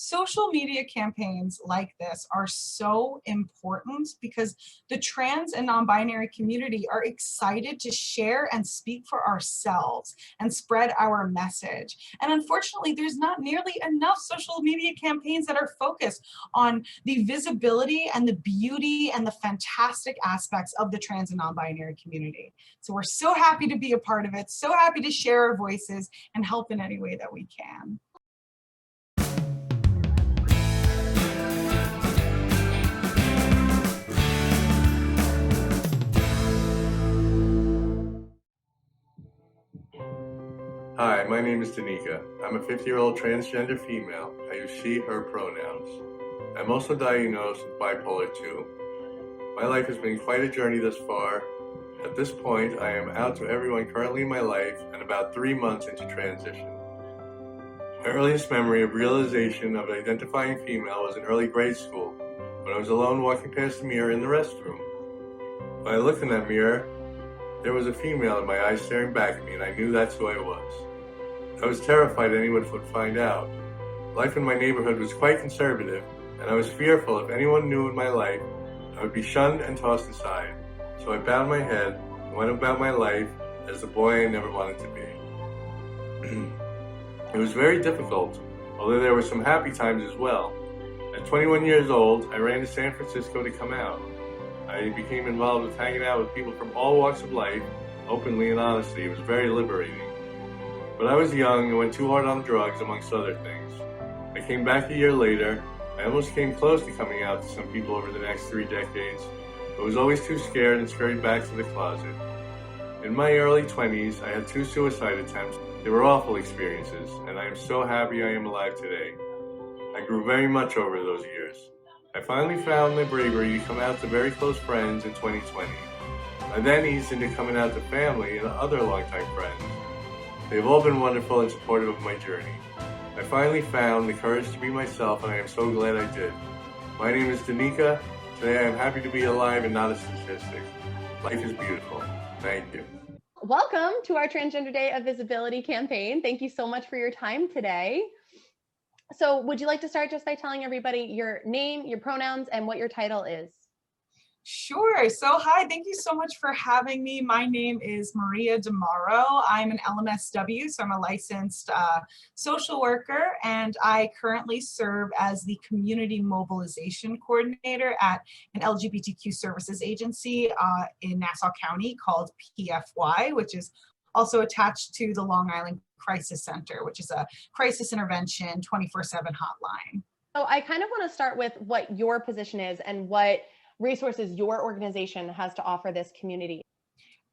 social media campaigns like this are so important because the trans and non-binary community are excited to share and speak for ourselves and spread our message. And unfortunately, there's not nearly enough social media campaigns that are focused on the visibility and the beauty and the fantastic aspects of the trans and non-binary community. So we're so happy to be a part of it, so happy to share our voices and help in any way that we can. Hi, my name is Tanika. I'm a 50-year-old transgender female. I use she, her pronouns. I'm also diagnosed with bipolar 2. My life has been quite a journey thus far. At this point, I am out to everyone currently in my life and about 3 months into transition. My earliest memory of realization of identifying female was in early grade school, when I was alone walking past the mirror in the restroom. When I looked in that mirror, there was a female in my eyes staring back at me, and I knew that's who I was. I was terrified anyone would find out. Life in my neighborhood was quite conservative, and I was fearful if anyone knew in my life, I would be shunned and tossed aside. So I bowed my head and went about my life as the boy I never wanted to be. It was very difficult, although there were some happy times as well. At 21 years old, I ran to San Francisco to come out. I became involved with hanging out with people from all walks of life, openly and honestly. It was very liberating. But I was young and went too hard on drugs, amongst other things. I came back a year later. I almost came close to coming out to some people over the next 3 decades, but was always too scared and scurried back to the closet. In my early 20s, I had 2 suicide attempts. They were awful experiences, and I am so happy I am alive today. I grew very much over those years. I finally found the bravery to come out to very close friends in 2020. I then eased into coming out to family and other longtime friends. They've all been wonderful and supportive of my journey. I finally found the courage to be myself, and I am so glad I did. My name is Danika. Today I am happy to be alive and not a statistic. Life is beautiful. Thank you. Welcome to our Transgender Day of Visibility campaign. Thank you so much for your time today. So would you like to start just by telling everybody your name, your pronouns, and what your title is? Sure. So hi, thank you so much for having me. My name is Maria DeMauro. I'm an LMSW, so I'm a licensed social worker, and I currently serve as the Community Mobilization Coordinator at an LGBTQ services agency in Nassau County called PFY, which is also attached to the Long Island Crisis Center, which is a crisis intervention 24/7 hotline. So I kind of want to start with what your position is and what resources your organization has to offer this community.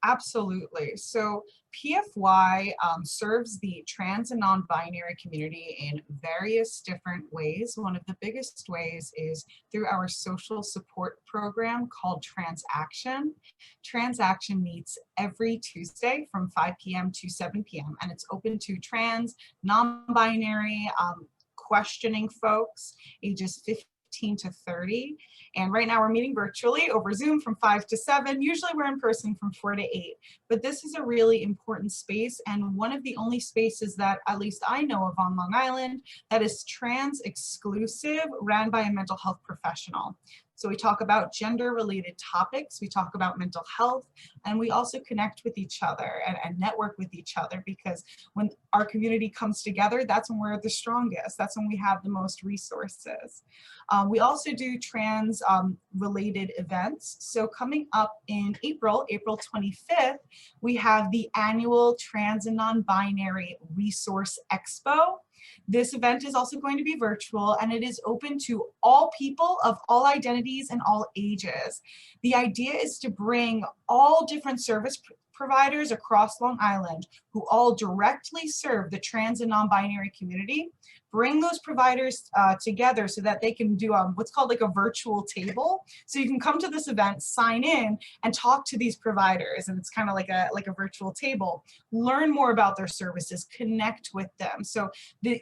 Absolutely. So PFY serves the trans and non-binary community in various different ways. One of the biggest ways is through our social support program called Transaction. Transaction meets every Tuesday from 5 p.m. to 7 p.m. and it's open to trans, non-binary, questioning folks ages 15 to 30. And right now we're meeting virtually over Zoom from 5 to 7. Usually we're in person from 4 to 8. But this is a really important space and one of the only spaces that at least I know of on Long Island that is trans exclusive, ran by a mental health professional. So we talk about gender-related topics, we talk about mental health, and we also connect with each other and network with each other, because when our community comes together, that's when we're the strongest. That's when we have the most resources. We also do trans-related events. So coming up in April 25th, we have the annual Trans and Non-Binary Resource Expo. This event is also going to be virtual and it is open to all people of all identities and all ages. The idea is to bring all different service providers across Long Island who all directly serve the trans and non-binary community, bring those providers together so that they can do what's called like a virtual table. So you can come to this event, sign in, and talk to these providers, and it's kind of like a virtual table. Learn more about their services, connect with them. So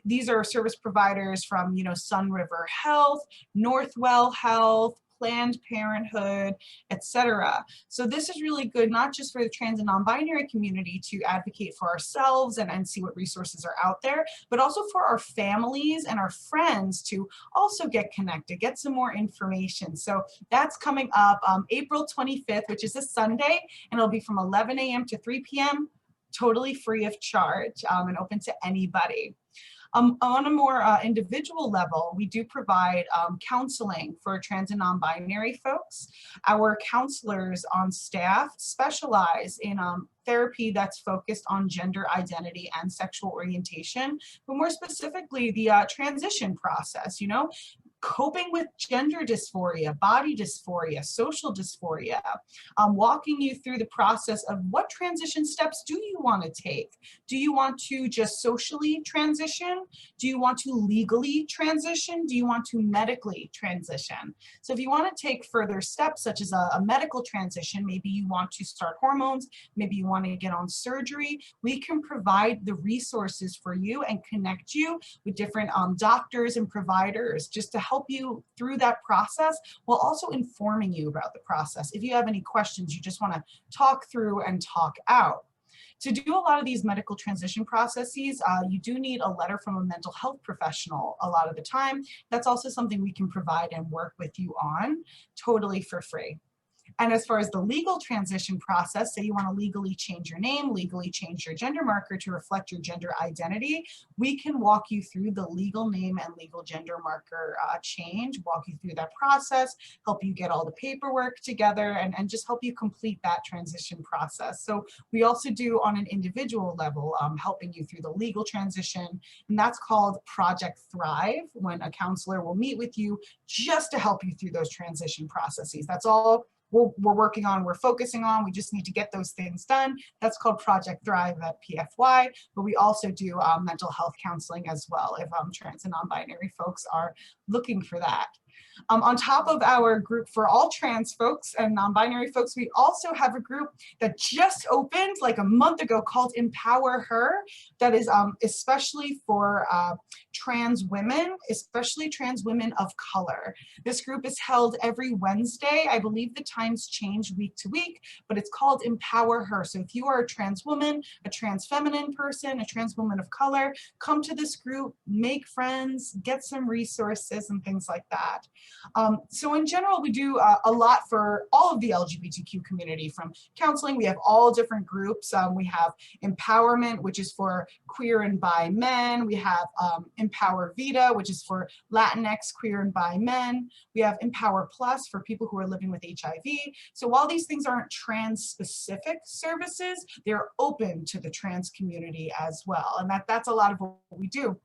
these are service providers from, Sun River Health, Northwell Health, Planned Parenthood, etc. So this is really good, not just for the trans and non-binary community to advocate for ourselves and see what resources are out there, but also for our families and our friends to also get connected, get some more information. So that's coming up April 25th, which is a Sunday, and it'll be from 11 a.m. to 3 p.m., totally free of charge and open to anybody. On a more individual level, we do provide counseling for trans and non-binary folks. Our counselors on staff specialize in therapy that's focused on gender identity and sexual orientation, but more specifically, the transition process, you know, coping with gender dysphoria, body dysphoria, social dysphoria, walking you through the process of what transition steps do you want to take? Do you want to just socially transition? Do you want to legally transition? Do you want to medically transition? So if you want to take further steps, such as a medical transition, maybe you want to start hormones, maybe you want to get on surgery, we can provide the resources for you and connect you with different doctors and providers just to help you through that process while also informing you about the process. If you have any questions, you just want to talk through and talk out. To do a lot of these medical transition processes, you do need a letter from a mental health professional a lot of the time. That's also something we can provide and work with you on totally for free. And as far as the legal transition process, say you want to legally change your name, legally change your gender marker to reflect your gender identity, we can walk you through the legal name and legal gender marker change, walk you through that process, help you get all the paperwork together, and just help you complete that transition process. So we also do on an individual level, helping you through the legal transition, and that's called Project Thrive, when a counselor will meet with you just to help you through those transition processes. That's all we're working on, we're focusing on, we just need to get those things done. That's called Project Thrive at PFY, but we also do mental health counseling as well if trans and non-binary folks are looking for that. On top of our group for all trans folks and non-binary folks, we also have a group that just opened like a month ago called Empower Her, that is especially for trans women, especially trans women of color. This group is held every Wednesday. I believe the times change week to week, but it's called Empower Her. So if you are a trans woman, a trans feminine person, a trans woman of color, come to this group, make friends, get some resources and things like that. So in general, we do a lot for all of the LGBTQ community. From counseling, we have all different groups. We have empowerment, which is for queer and bi men. We have Empower Vita, which is for Latinx, queer and bi men. We have Empower Plus for people who are living with HIV. So while these things aren't trans specific services, they're open to the trans community as well. And that's a lot of what we do.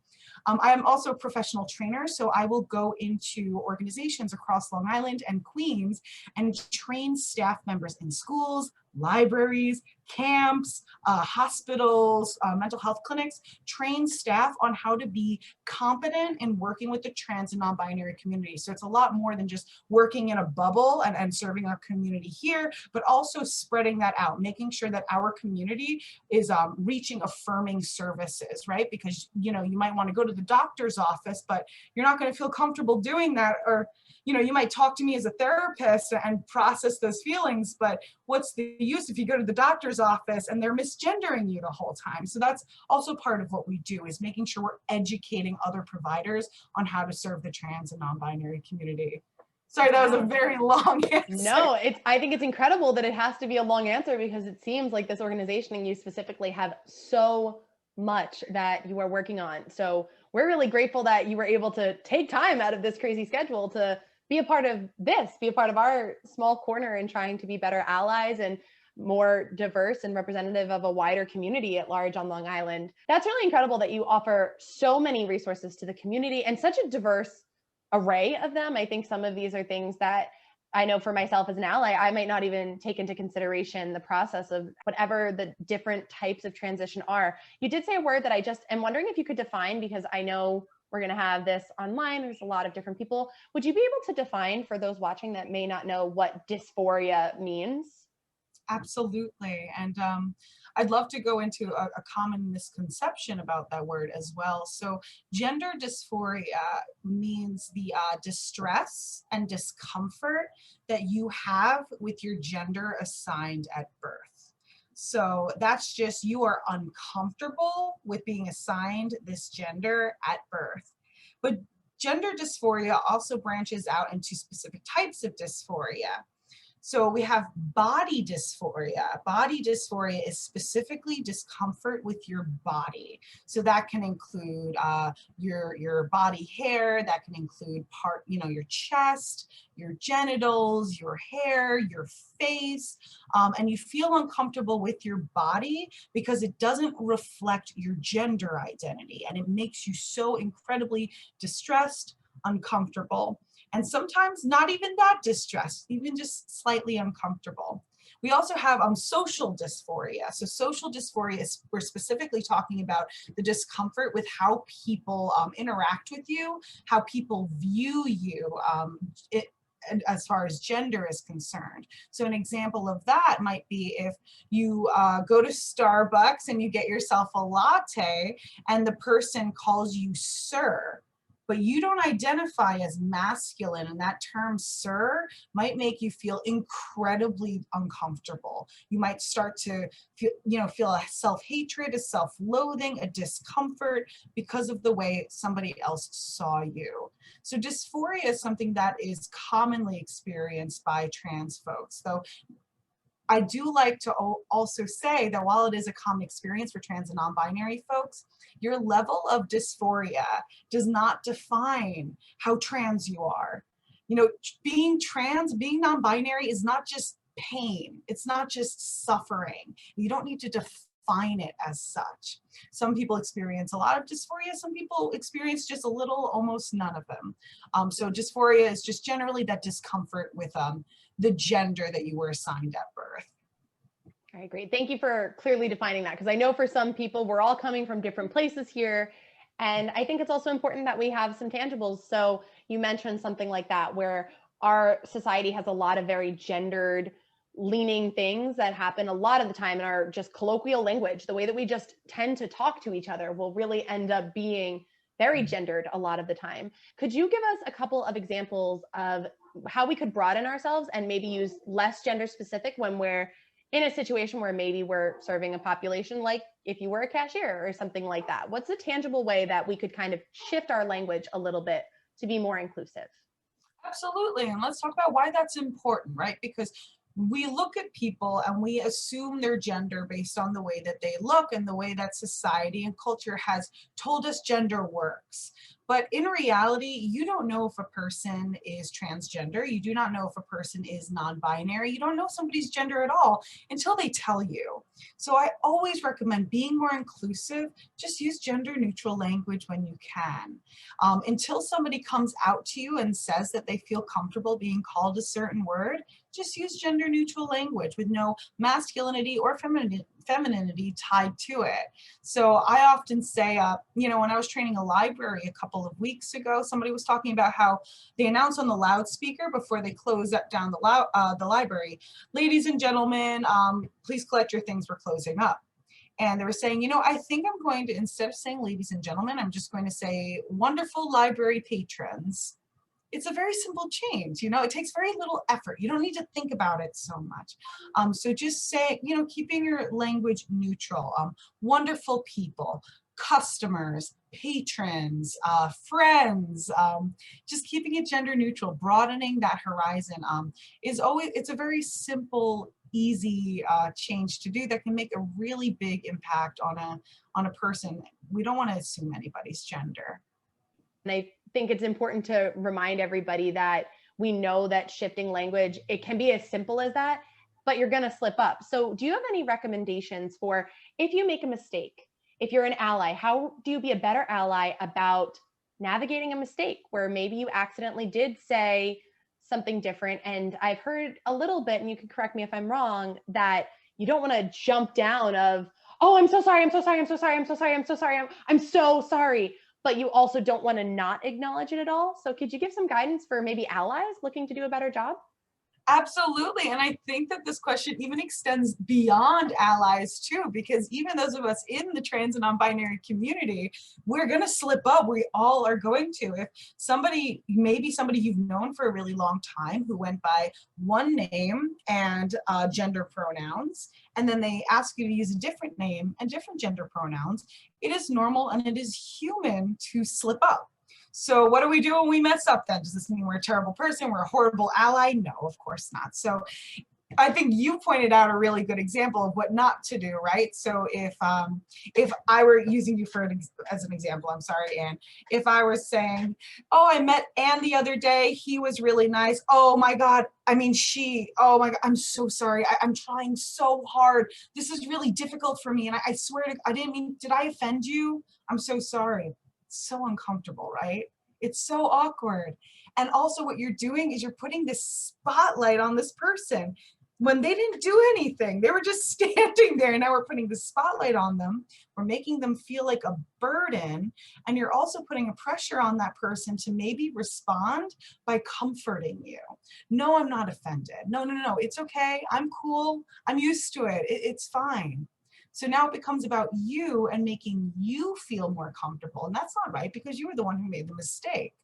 I am also a professional trainer, so I will go into organizations across Long Island and Queens and train staff members in schools, libraries, camps, hospitals, mental health clinics, train staff on how to be competent in working with the trans and non-binary community. So it's a lot more than just working in a bubble and serving our community here, but also spreading that out, making sure that our community is reaching affirming services, right? Because, you know, you might want to go to the doctor's office, but you're not going to feel comfortable doing that, or you know, you might talk to me as a therapist and process those feelings, but what's the use if you go to the doctor's office and they're misgendering you the whole time? So that's also part of what we do, is making sure we're educating other providers on how to serve the trans and non-binary community. Sorry, that was a very long answer. No, I think it's incredible that it has to be a long answer, because it seems like this organization and you specifically have so much that you are working on. So we're really grateful that you were able to take time out of this crazy schedule to be a part of this, be a part of our small corner in trying to be better allies and more diverse and representative of a wider community at large on Long Island. That's really incredible that you offer so many resources to the community and such a diverse array of them. I think some of these are things that I know for myself as an ally, I might not even take into consideration the process of whatever the different types of transition are. You did say a word that I just am wondering if you could define, because I know we're going to have this online. There's a lot of different people. Would you be able to define for those watching that may not know what dysphoria means? Absolutely. And I'd love to go into a common misconception about that word as well. So gender dysphoria means the distress and discomfort that you have with your gender assigned at birth. So that's just, you are uncomfortable with being assigned this gender at birth. But gender dysphoria also branches out into specific types of dysphoria. So we have body dysphoria. Body dysphoria is specifically discomfort with your body. So that can include your body hair, that can include your chest, your genitals, your hair, your face, and you feel uncomfortable with your body because it doesn't reflect your gender identity, and it makes you so incredibly distressed, uncomfortable, and sometimes not even that distressed, even just slightly uncomfortable. We also have social dysphoria. So social dysphoria is, we're specifically talking about the discomfort with how people interact with you, how people view you, as far as gender is concerned. So an example of that might be if you go to Starbucks and you get yourself a latte and the person calls you sir, but you don't identify as masculine, and that term sir might make you feel incredibly uncomfortable. You might start to feel a self-hatred, a self-loathing, a discomfort because of the way somebody else saw you. So dysphoria is something that is commonly experienced by trans folks. Though I do like to also say that while it is a common experience for trans and non-binary folks, your level of dysphoria does not define how trans you are. Being trans, being non-binary is not just pain. It's not just suffering. You don't need to define it as such. Some people experience a lot of dysphoria. Some people experience just a little, almost none of them. So dysphoria is just generally that discomfort with the gender that you were assigned at birth. All right, great. Thank you for clearly defining that, because I know for some people, we're all coming from different places here. And I think it's also important that we have some tangibles. So you mentioned something like that, where our society has a lot of very gendered leaning things that happen a lot of the time in our just colloquial language. The way that we just tend to talk to each other will really end up being very gendered a lot of the time. Could you give us a couple of examples of how we could broaden ourselves and maybe use less gender specific when we're in a situation where maybe we're serving a population, like if you were a cashier or something like that? What's a tangible way that we could kind of shift our language a little bit to be more inclusive? Absolutely, and let's talk about why that's important, right? Because we look at people and we assume their gender based on the way that they look and the way that society and culture has told us gender works. But in reality, you don't know if a person is transgender. You do not know if a person is non-binary. You don't know somebody's gender at all until they tell you. So I always recommend being more inclusive. Just use gender neutral language when you can. Until somebody comes out to you and says that they feel comfortable being called a certain word, just use gender neutral language with no masculinity or femininity tied to it. So I often say, when I was training a library a couple of weeks ago, somebody was talking about how they announce on the loudspeaker before they close up down the library, ladies and gentlemen, please collect your things, we're closing up. And they were saying, I think I'm going to, instead of saying ladies and gentlemen, I'm just going to say wonderful library patrons. It's a very simple change, it takes very little effort. You don't need to think about it so much. So just say, keeping your language neutral, wonderful people, customers, patrons, friends, just keeping it gender neutral, broadening that horizon it's a very simple, easy change to do that can make a really big impact on a person. We don't want to assume anybody's gender. And I think it's important to remind everybody that we know that shifting language, it can be as simple as that, but you're going to slip up. So do you have any recommendations for if you make a mistake, if you're an ally, how do you be a better ally about navigating a mistake where maybe you accidentally did say something different? And I've heard a little bit, and you can correct me if I'm wrong, that you don't want to jump down of, oh, I'm so sorry, I'm so sorry, I'm so sorry, I'm so sorry, I'm so sorry, I'm so sorry. But you also don't want to not acknowledge it at all. So could you give some guidance for maybe allies looking to do a better job? Absolutely. And I think that this question even extends beyond allies too, because even those of us in the trans and non-binary community, we're going to slip up. We all are going to. If somebody, maybe somebody you've known for a really long time who went by one name and gender pronouns, and then they ask you to use a different name and different gender pronouns, it is normal and it is human to slip up. So what do we do when we mess up then? Does this mean we're a terrible person? We're a horrible ally? No, of course not. So I think you pointed out a really good example of what not to do, right? So if I were using you as an example, I'm sorry, Anne, if I was saying, oh, I met Anne the other day, he was really nice. Oh my God, I mean, oh my God, I'm so sorry. I'm trying so hard. This is really difficult for me. And I swear I didn't mean, did I offend you? I'm so sorry. It's so uncomfortable, right? It's so awkward. And also what you're doing is you're putting this spotlight on this person when they didn't do anything. They were just standing there. Now we're putting the spotlight on them. We're making them feel like a burden. And you're also putting a pressure on that person to maybe respond by comforting you. No, I'm not offended. No, it's okay. I'm cool. I'm used to it. It's fine. So now it becomes about you and making you feel more comfortable. And that's not right because you were the one who made the mistake.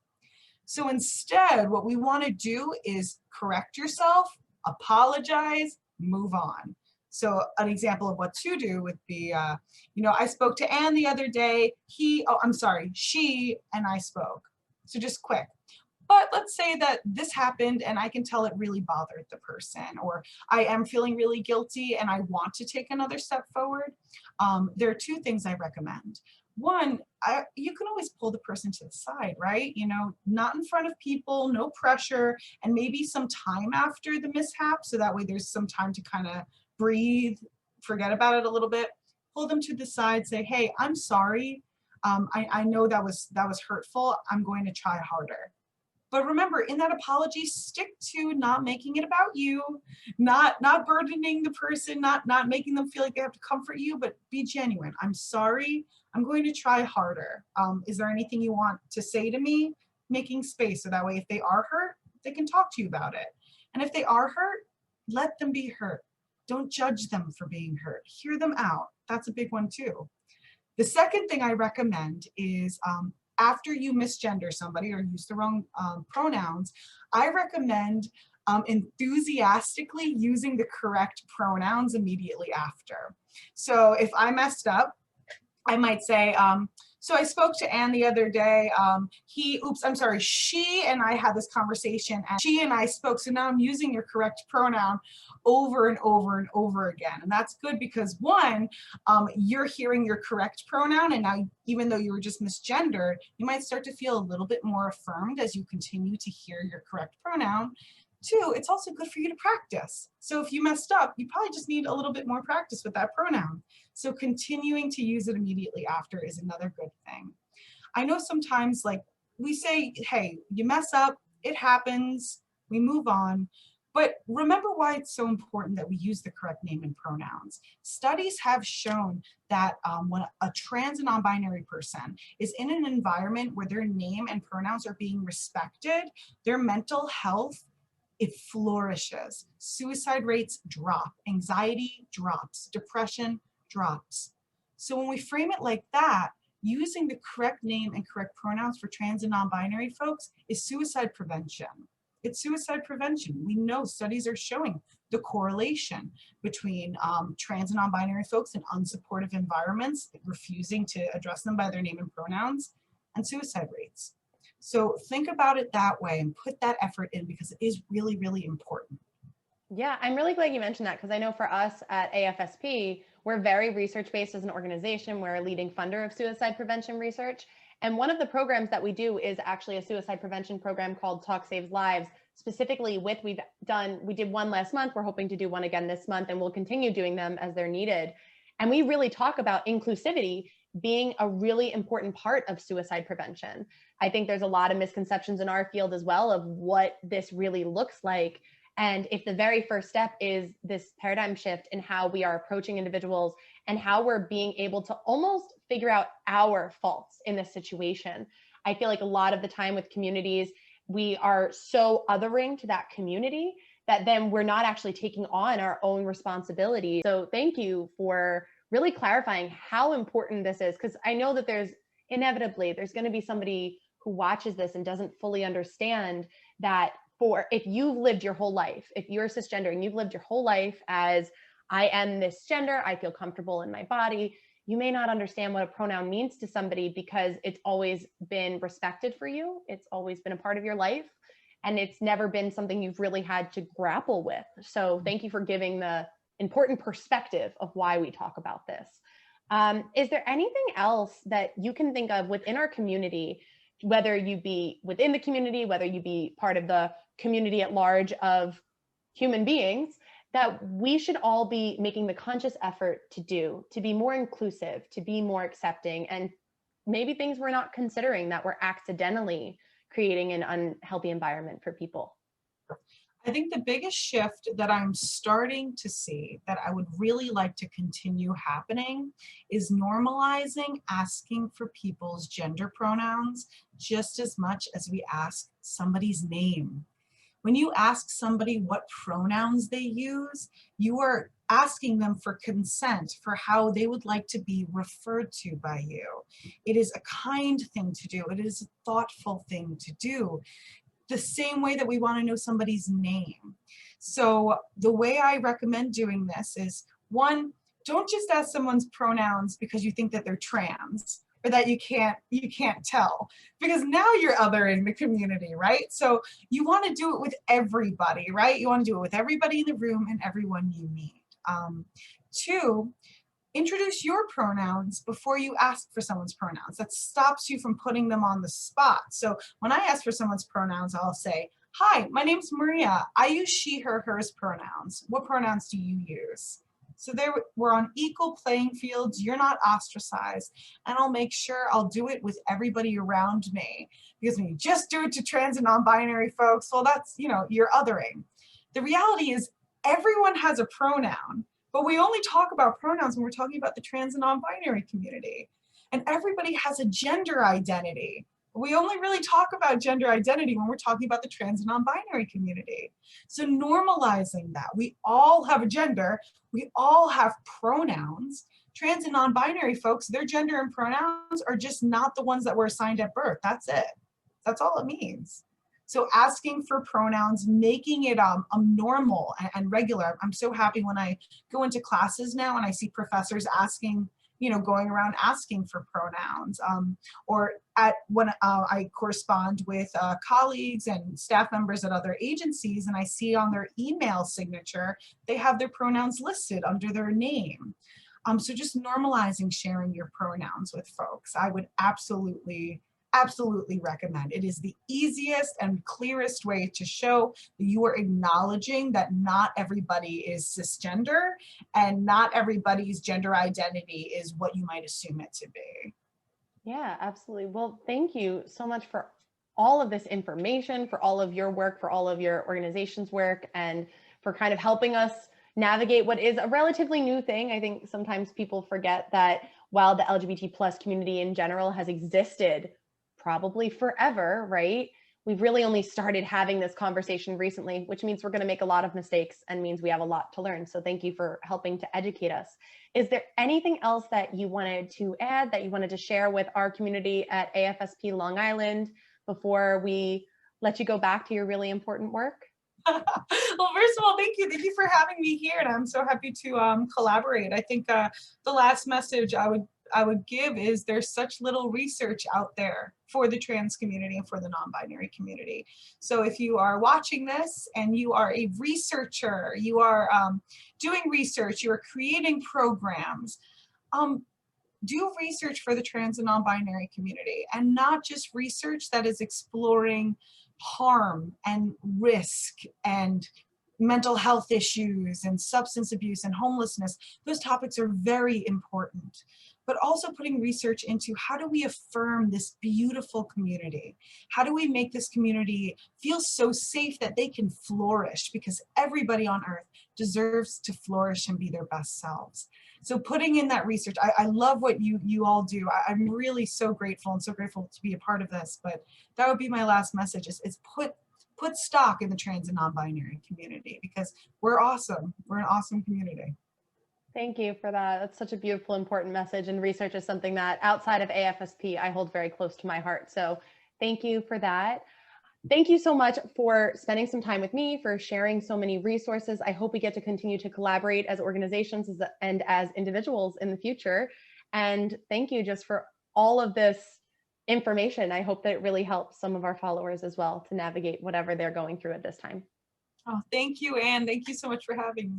So instead, what we want to do is correct yourself, apologize, move on. So an example of what to do would be, I spoke to Anne the other day. She and I spoke. So just quick. But let's say that this happened and I can tell it really bothered the person, or I am feeling really guilty and I want to take another step forward. There are two things I recommend. One, you can always pull the person to the side, right? Not in front of people, no pressure, and maybe some time after the mishap. So that way there's some time to kind of breathe, forget about it a little bit, pull them to the side, say, hey, I'm sorry. I know that was hurtful. I'm going to try harder. But remember, in that apology, stick to not making it about you, not burdening the person, not making them feel like they have to comfort you, but be genuine. I'm sorry. I'm going to try harder. Is there anything you want to say to me? Making space so that way if they are hurt, they can talk to you about it. And if they are hurt, let them be hurt. Don't judge them for being hurt. Hear them out. That's a big one too. The second thing I recommend is after you misgender somebody or use the wrong pronouns, I recommend enthusiastically using the correct pronouns immediately after. So if I messed up, I might say, so I spoke to Anne the other day. She and I had this conversation and she and I spoke. So now I'm using your correct pronoun over and over and over again. And that's good because one, you're hearing your correct pronoun. And now, even though you were just misgendered, you might start to feel a little bit more affirmed as you continue to hear your correct pronoun. Two, it's also good for you to practice. So if you messed up, you probably just need a little bit more practice with that pronoun. So continuing to use it immediately after is another good thing. I know sometimes we say, hey, you mess up, it happens, we move on. But remember why it's so important that we use the correct name and pronouns. Studies have shown that when a trans and non-binary person is in an environment where their name and pronouns are being respected, their mental health, it flourishes. Suicide rates drop, anxiety drops, depression drops. So when we frame it like that, using the correct name and correct pronouns for trans and non-binary folks is suicide prevention. It's suicide prevention. We know studies are showing the correlation between trans and non-binary folks in unsupportive environments, refusing to address them by their name and pronouns, and suicide rates. So think about it that way and put that effort in because it is really, really important. Yeah, I'm really glad you mentioned that because I know for us at AFSP, we're very research-based as an organization. We're a leading funder of suicide prevention research. And one of the programs that we do is actually a suicide prevention program called Talk Saves Lives, specifically we did one last month. We're hoping to do one again this month, and we'll continue doing them as they're needed. And we really talk about inclusivity being a really important part of suicide prevention. I think there's a lot of misconceptions in our field as well of what this really looks like. And if the very first step is this paradigm shift in how we are approaching individuals and how we're being able to almost figure out our faults in this situation, I feel like a lot of the time with communities, we are so othering to that community that then we're not actually taking on our own responsibility. So thank you for really clarifying how important this is, because I know that there's going to be somebody who watches this and doesn't fully understand that if you've lived your whole life, if you're cisgender and you've lived your whole life as I am this gender, I feel comfortable in my body, you may not understand what a pronoun means to somebody because it's always been respected for you. It's always been a part of your life. And it's never been something you've really had to grapple with. So thank you for giving the important perspective of why we talk about this. Is there anything else that you can think of within our community, whether you be within the community, whether you be part of the community at large of human beings, that we should all be making the conscious effort to do, to be more inclusive, to be more accepting, and maybe things we're not considering that we're accidentally creating an unhealthy environment for people? I think the biggest shift that I'm starting to see that I would really like to continue happening is normalizing asking for people's gender pronouns just as much as we ask somebody's name. When you ask somebody what pronouns they use, you are asking them for consent for how they would like to be referred to by you. It is a kind thing to do. It is a thoughtful thing to do. The same way that we want to know somebody's name. So the way I recommend doing this is, one, don't just ask someone's pronouns because you think that they're trans or that you can't tell, because now you're othering the community, right? So you want to do it with everybody, right? You want to do it with everybody in the room and everyone you meet. Two, introduce your pronouns before you ask for someone's pronouns. That stops you from putting them on the spot. So when I ask for someone's pronouns, I'll say, hi, my name's Maria. I use she, her, hers pronouns. What pronouns do you use? So there, we're on equal playing fields. You're not ostracized. And I'll make sure I'll do it with everybody around me. Because when you just do it to trans and non-binary folks, well, that's, you're othering. The reality is everyone has a pronoun. But we only talk about pronouns when we're talking about the trans and non-binary community. And everybody has a gender identity. We only really talk about gender identity when we're talking about the trans and non-binary community. So normalizing that. We all have a gender. We all have pronouns. Trans and non-binary folks, their gender and pronouns are just not the ones that were assigned at birth. That's it. That's all it means. So asking for pronouns, making it normal and regular. I'm so happy when I go into classes now and I see professors asking, going around asking for pronouns. Or when I correspond with colleagues and staff members at other agencies, and I see on their email signature, they have their pronouns listed under their name. So just normalizing sharing your pronouns with folks, I would absolutely recommend. It is the easiest and clearest way to show that you are acknowledging that not everybody is cisgender and not everybody's gender identity is what you might assume it to be. Yeah, absolutely. Well, thank you so much for all of this information, for all of your work, for all of your organization's work, and for kind of helping us navigate what is a relatively new thing. I think sometimes people forget that while the LGBT plus community in general has existed probably forever, right? We've really only started having this conversation recently, which means we're going to make a lot of mistakes and means we have a lot to learn. So thank you for helping to educate us. Is there anything else that you wanted to add, that you wanted to share with our community at AFSP Long Island before we let you go back to your really important work? Well, first of all, thank you. Thank you for having me here. And I'm so happy to collaborate. I think the last message I would give is there's such little research out there for the trans community and for the non-binary community. So if you are watching this and you are a researcher, you are doing research, you are creating programs, do research for the trans and non-binary community, and not just research that is exploring harm and risk and mental health issues and substance abuse and homelessness. Those topics are very important, but also putting research into how do we affirm this beautiful community? How do we make this community feel so safe that they can flourish? Because everybody on earth deserves to flourish and be their best selves. So putting in that research, I love what you all do. I'm really so grateful and so grateful to be a part of this, but that would be my last message is put put stock in the trans and non-binary community, because we're awesome. We're an awesome community. Thank you for that. That's such a beautiful, important message. And research is something that outside of AFSP, I hold very close to my heart. So thank you for that. Thank you so much for spending some time with me, for sharing so many resources. I hope we get to continue to collaborate as organizations and as individuals in the future. And thank you just for all of this information. I hope that it really helps some of our followers as well to navigate whatever they're going through at this time. Oh, thank you, Anne. Thank you so much for having me.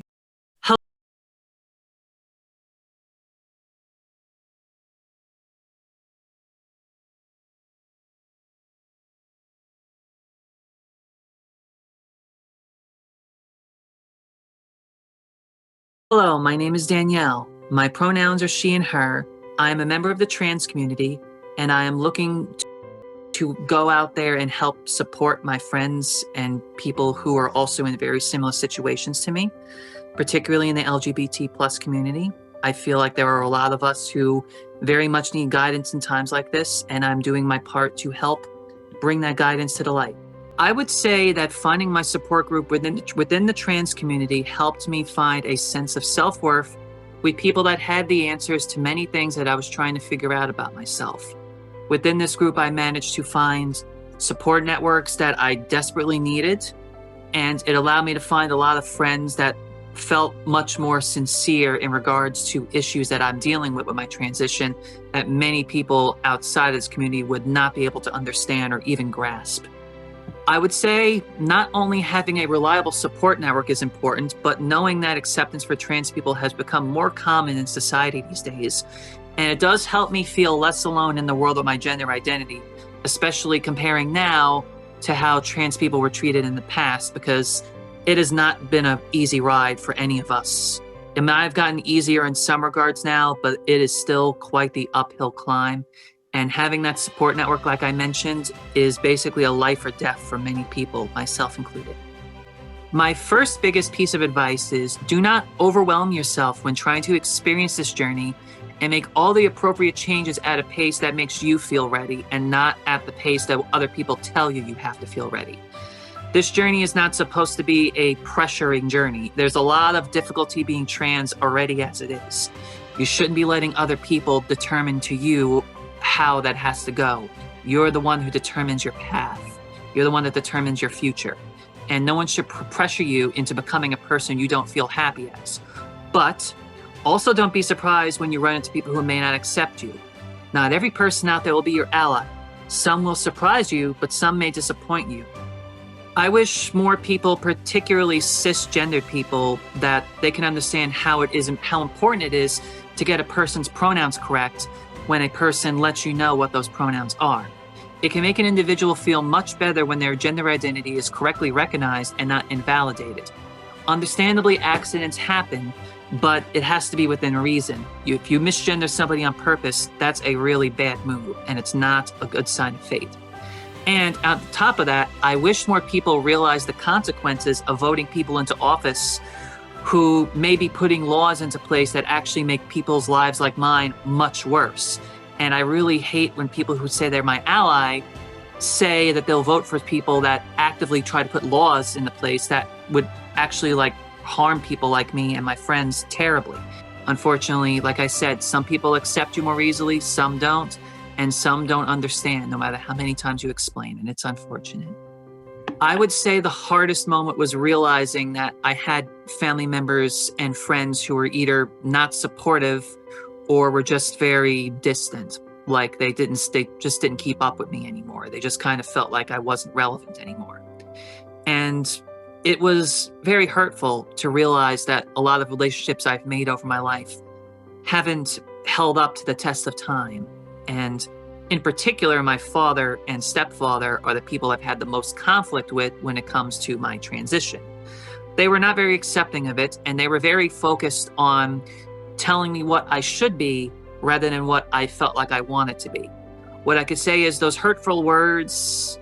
Hello, my name is Danielle. My pronouns are she and her. I am a member of the trans community, and I am looking to go out there and help support my friends and people who are also in very similar situations to me, particularly in the LGBT plus community. I feel like there are a lot of us who very much need guidance in times like this, and I'm doing my part to help bring that guidance to the light. I would say that finding my support group within the trans community helped me find a sense of self-worth with people that had the answers to many things that I was trying to figure out about myself. Within this group, I managed to find support networks that I desperately needed, and it allowed me to find a lot of friends that felt much more sincere in regards to issues that I'm dealing with my transition that many people outside of this community would not be able to understand or even grasp. I would say not only having a reliable support network is important, but knowing that acceptance for trans people has become more common in society these days. And it does help me feel less alone in the world of my gender identity, especially comparing now to how trans people were treated in the past, because it has not been an easy ride for any of us. It might have gotten easier in some regards now, but it is still quite the uphill climb. And having that support network, like I mentioned, is basically a life or death for many people, myself included. My first biggest piece of advice is do not overwhelm yourself when trying to experience this journey, and make all the appropriate changes at a pace that makes you feel ready and not at the pace that other people tell you you have to feel ready. This journey is not supposed to be a pressuring journey. There's a lot of difficulty being trans already as it is. You shouldn't be letting other people determine to you how that has to go. You're the one who determines your path. You're the one that determines your future. And no one should pressure you into becoming a person you don't feel happy as. But also don't be surprised when you run into people who may not accept you. Not every person out there will be your ally. Some will surprise you, but some may disappoint you. I wish more people, particularly cisgendered people, that they can understand how important it is to get a person's pronouns correct when a person lets you know what those pronouns are. It can make an individual feel much better when their gender identity is correctly recognized and not invalidated. Understandably, accidents happen, but it has to be within reason. If you misgender somebody on purpose, that's a really bad move, and it's not a good sign of fate. And on top of that, I wish more people realize the consequences of voting people into office who may be putting laws into place that actually make people's lives like mine much worse. And I really hate when people who say they're my ally say that they'll vote for people that actively try to put laws into place that would actually harm people like me and my friends terribly. Unfortunately, like I said, some people accept you more easily, some don't, and some don't understand no matter how many times you explain, and it's unfortunate. I would say the hardest moment was realizing that I had family members and friends who were either not supportive or were just very distant. Like they just didn't keep up with me anymore. They just kind of felt like I wasn't relevant anymore. And it was very hurtful to realize that a lot of relationships I've made over my life haven't held up to the test of time. And in particular, my father and stepfather are the people I've had the most conflict with when it comes to my transition. They were not very accepting of it, and they were very focused on telling me what I should be rather than what I felt like I wanted to be. What I could say is those hurtful words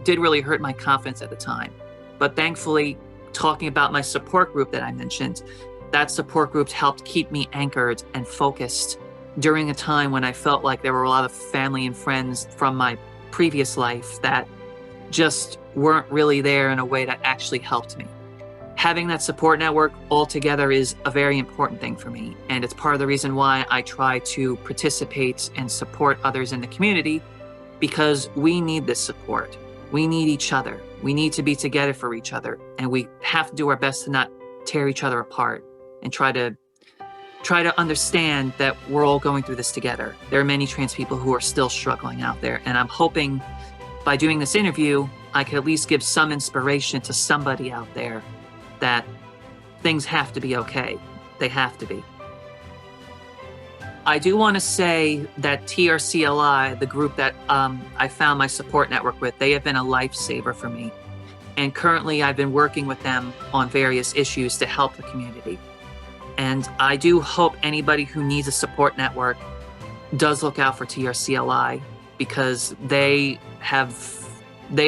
did really hurt my confidence at the time. But thankfully, talking about my support group that I mentioned, that support group helped keep me anchored and focused during a time when I felt like there were a lot of family and friends from my previous life that just weren't really there in a way that actually helped me. Having that support network altogether is a very important thing for me. And it's part of the reason why I try to participate and support others in the community, because we need this support. We need each other. We need to be together for each other. And we have to do our best to not tear each other apart and try to understand that we're all going through this together. There are many trans people who are still struggling out there. And I'm hoping by doing this interview, I could at least give some inspiration to somebody out there that things have to be okay. They have to be. I do want to say that TRCLI, the group that I found my support network with, they have been a lifesaver for me. And currently I've been working with them on various issues to help the community. And I do hope anybody who needs a support network does look out for TRCLI, because they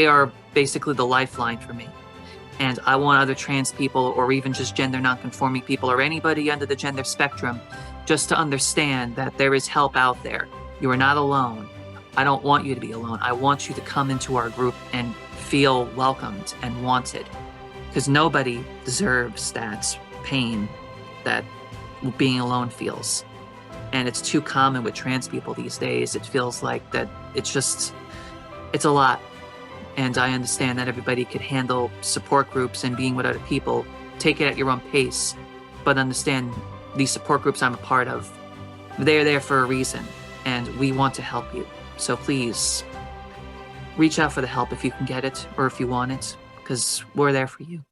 are basically the lifeline for me. And I want other trans people, or even just gender nonconforming people, or anybody under the gender spectrum, just to understand that there is help out there. You are not alone. I don't want you to be alone. I want you to come into our group and feel welcomed and wanted, because nobody deserves that pain that being alone feels. And it's too common with trans people these days. It feels like that it's a lot. And I understand that everybody could handle support groups and being with other people. Take it at your own pace, but understand these support groups I'm a part of, they're there for a reason, and we want to help you. So please reach out for the help if you can get it, or if you want it, because we're there for you.